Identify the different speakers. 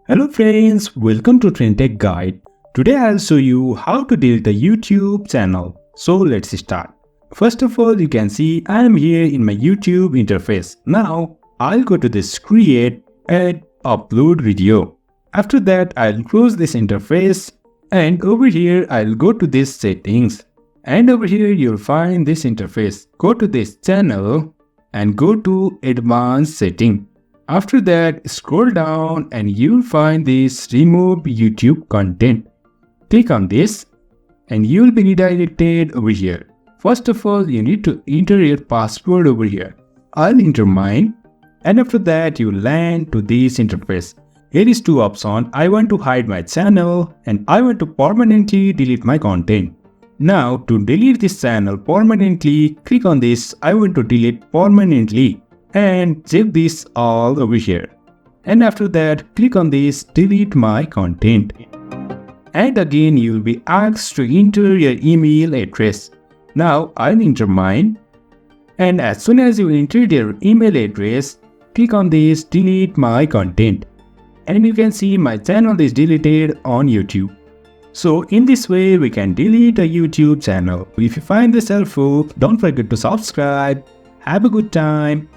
Speaker 1: Hello friends, welcome to TrendTech Guide. Today I'll show you how to delete a YouTube channel. So let's start. First of all, you can see I am here in my YouTube interface. Now I'll go to this create, add, upload video. After that I'll close this interface and over here I'll go to this settings. And over here you'll find this interface. Go to this channel and go to advanced setting. After that, scroll down and you'll find this remove YouTube content. Click on this and you'll be redirected over here. First of all, you need to enter your password over here. I'll enter mine and after that you land to this interface. Here is two options. I want to hide my channel and I want to permanently delete my content. Now to delete this channel permanently, click on this I want to delete permanently. And check this all over here. And after that, click on this delete my content. And again, you will be asked to enter your email address. Now, I'll enter mine. And as soon as you enter your email address, click on this delete my content. And you can see my channel is deleted on YouTube. So in this way, we can delete a YouTube channel. If you find this helpful, don't forget to subscribe. Have a good time.